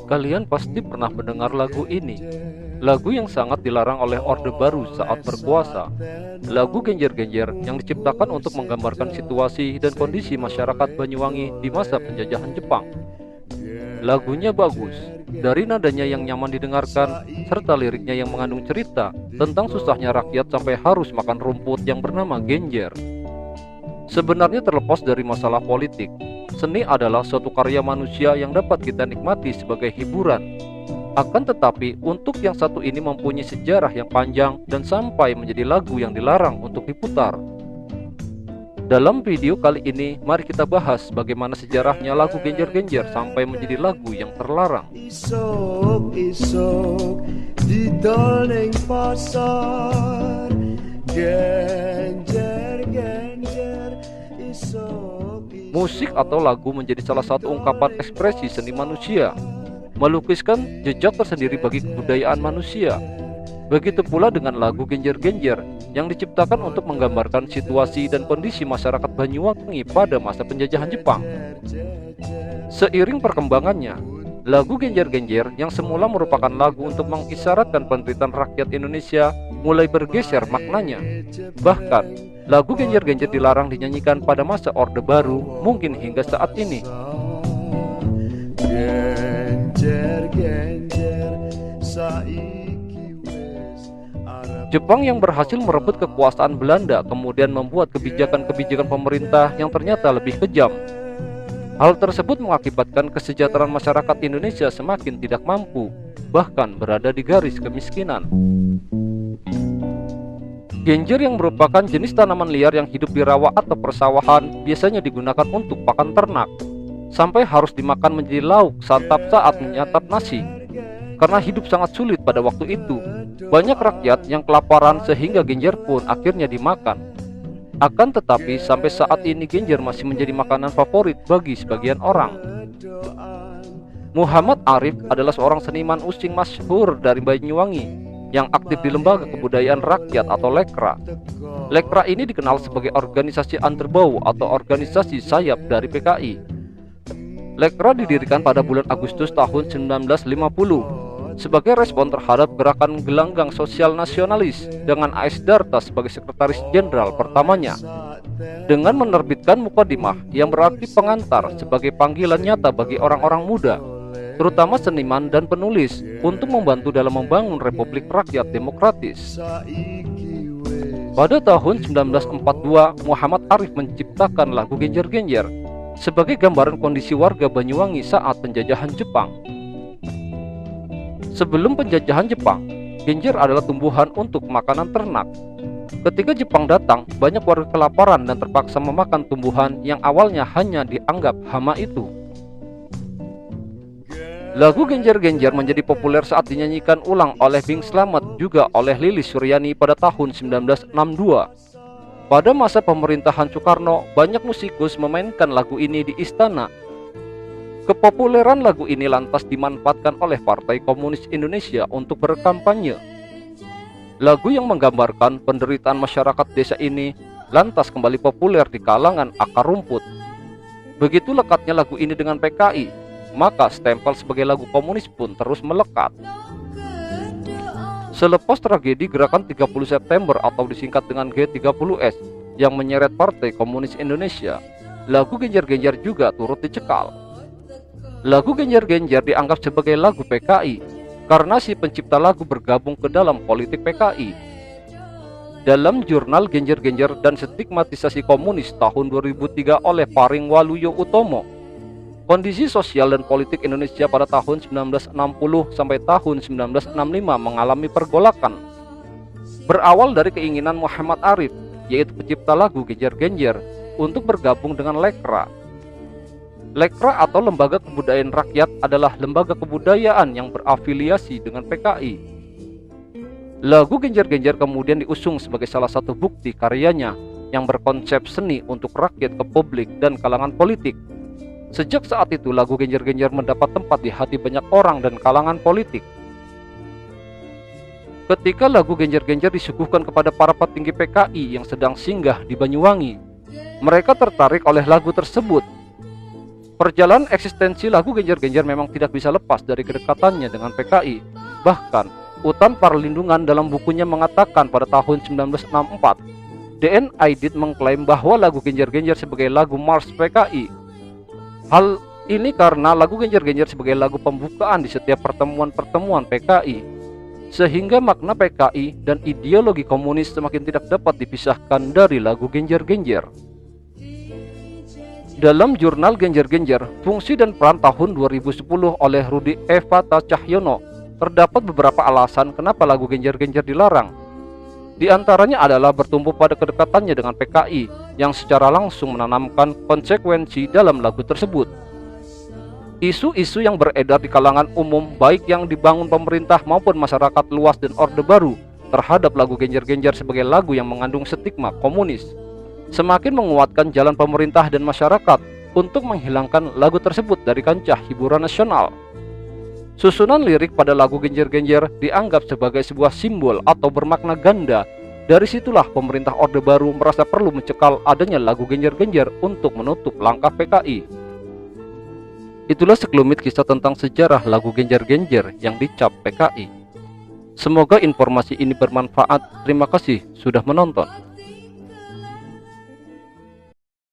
Kalian pasti pernah mendengar lagu ini. Lagu yang sangat dilarang oleh Orde Baru saat berkuasa. Lagu Genjer-Genjer yang diciptakan untuk menggambarkan situasi dan kondisi masyarakat Banyuwangi di masa penjajahan Jepang. Lagunya bagus, dari nadanya yang nyaman didengarkan, serta liriknya yang mengandung cerita tentang susahnya rakyat sampai harus makan rumput yang bernama genjer. Sebenarnya terlepas dari masalah politik, seni adalah suatu karya manusia yang dapat kita nikmati sebagai hiburan. Akan tetapi, untuk yang satu ini mempunyai sejarah yang panjang dan sampai menjadi lagu yang dilarang untuk diputar. Dalam video kali ini, mari kita bahas bagaimana sejarahnya lagu Genjer-Genjer sampai menjadi lagu yang terlarang. Isok-isok didol ning pasar, genjer-genjer isok-isok. Musik atau lagu menjadi salah satu ungkapan ekspresi seni manusia, melukiskan jejak tersendiri bagi kebudayaan manusia. Begitu pula dengan lagu Genjer-Genjer yang diciptakan untuk menggambarkan situasi dan kondisi masyarakat Banyuwangi pada masa penjajahan Jepang. Seiring perkembangannya, lagu Genjer-Genjer yang semula merupakan lagu untuk mengisyaratkan penderitaan rakyat Indonesia mulai bergeser maknanya. Bahkan, lagu Genjer-Genjer dilarang dinyanyikan pada masa Orde Baru mungkin hingga saat ini. Jepang yang berhasil merebut kekuasaan Belanda kemudian membuat kebijakan-kebijakan pemerintah yang ternyata lebih kejam. Hal tersebut mengakibatkan kesejahteraan masyarakat Indonesia semakin tidak mampu, bahkan berada di garis kemiskinan. Genjer yang merupakan jenis tanaman liar yang hidup di rawa atau persawahan biasanya digunakan untuk pakan ternak, sampai harus dimakan menjadi lauk santap saat menyantap nasi. Karena hidup sangat sulit pada waktu itu, banyak rakyat yang kelaparan sehingga genjer pun akhirnya dimakan. Akan tetapi sampai saat ini genjer masih menjadi makanan favorit bagi sebagian orang. Muhammad Arif adalah seorang seniman using masyhur dari Banyuwangi yang aktif di Lembaga Kebudayaan Rakyat atau Lekra. Lekra ini dikenal sebagai organisasi underbau atau organisasi sayap dari PKI. Lekra didirikan pada bulan Agustus tahun 1950 sebagai respon terhadap gerakan gelanggang sosial nasionalis dengan A.S. Darta sebagai sekretaris jenderal pertamanya, dengan menerbitkan mukadimah yang berarti pengantar sebagai panggilan nyata bagi orang-orang muda, terutama seniman dan penulis, untuk membantu dalam membangun Republik Rakyat Demokratis. Pada tahun 1942, Muhammad Arif menciptakan lagu Genjer-Genjer sebagai gambaran kondisi warga Banyuwangi saat penjajahan Jepang. Sebelum penjajahan Jepang, genjer adalah tumbuhan untuk makanan ternak. Ketika Jepang datang, banyak warga kelaparan dan terpaksa memakan tumbuhan yang awalnya hanya dianggap hama itu. Lagu Genjer-Genjer menjadi populer saat dinyanyikan ulang oleh Bing Slamet juga oleh Lilis Suryani pada tahun 1962. Pada masa pemerintahan Soekarno, banyak musikus memainkan lagu ini di istana. Kepopuleran lagu ini lantas dimanfaatkan oleh Partai Komunis Indonesia untuk berkampanye. Lagu yang menggambarkan penderitaan masyarakat desa ini lantas kembali populer di kalangan akar rumput. Begitu lekatnya lagu ini dengan PKI, maka stempel sebagai lagu komunis pun terus melekat. Selepas tragedi Gerakan 30 September atau disingkat dengan G30S yang menyeret Partai Komunis Indonesia, lagu Genjer-Genjer juga turut dicekal. Lagu Genjer-Genjer dianggap sebagai lagu PKI karena si pencipta lagu bergabung ke dalam politik PKI. Dalam jurnal Genjer-Genjer dan Stigmatisasi Komunis tahun 2003 oleh Paring Waluyo Utomo, kondisi sosial dan politik Indonesia pada tahun 1960 sampai tahun 1965 mengalami pergolakan. Berawal dari keinginan Muhammad Arif, yaitu pencipta lagu Genjer-Genjer, untuk bergabung dengan Lekra. Lekra atau Lembaga Kebudayaan Rakyat adalah lembaga kebudayaan yang berafiliasi dengan PKI. Lagu Genjer-Genjer kemudian diusung sebagai salah satu bukti karyanya yang berkonsep seni untuk rakyat ke publik dan kalangan politik. Sejak saat itu lagu Genjer-Genjer mendapat tempat di hati banyak orang dan kalangan politik. Ketika lagu Genjer-Genjer disuguhkan kepada para petinggi PKI yang sedang singgah di Banyuwangi, mereka tertarik oleh lagu tersebut. Perjalanan eksistensi lagu Genjer-Genjer memang tidak bisa lepas dari kedekatannya dengan PKI. Bahkan, Utan Parlindungan dalam bukunya mengatakan pada tahun 1964, DN Aidit mengklaim bahwa lagu Genjer-Genjer sebagai lagu Mars PKI. Hal ini karena lagu Genjer-Genjer sebagai lagu pembukaan di setiap pertemuan-pertemuan PKI, sehingga makna PKI dan ideologi komunis semakin tidak dapat dipisahkan dari lagu Genjer-Genjer. Dalam jurnal Genjer-Genjer, Fungsi dan Peran tahun 2010 oleh Rudi Evata Cahyono, terdapat beberapa alasan kenapa lagu Genjer-Genjer dilarang. Di antaranya adalah bertumbuh pada kedekatannya dengan PKI yang secara langsung menanamkan konsekuensi dalam lagu tersebut. Isu-isu yang beredar di kalangan umum baik yang dibangun pemerintah maupun masyarakat luas dan Orde Baru terhadap lagu Genjer-Genjer sebagai lagu yang mengandung stigma komunis semakin menguatkan jalan pemerintah dan masyarakat untuk menghilangkan lagu tersebut dari kancah hiburan nasional. Susunan lirik pada lagu Genjer-Genjer dianggap sebagai sebuah simbol atau bermakna ganda. Dari situlah pemerintah Orde Baru merasa perlu mencekal adanya lagu Genjer-Genjer untuk menutup langkah PKI. Itulah sekelumit kisah tentang sejarah lagu Genjer-Genjer yang dicap PKI. Semoga informasi ini bermanfaat. Terima kasih sudah menonton.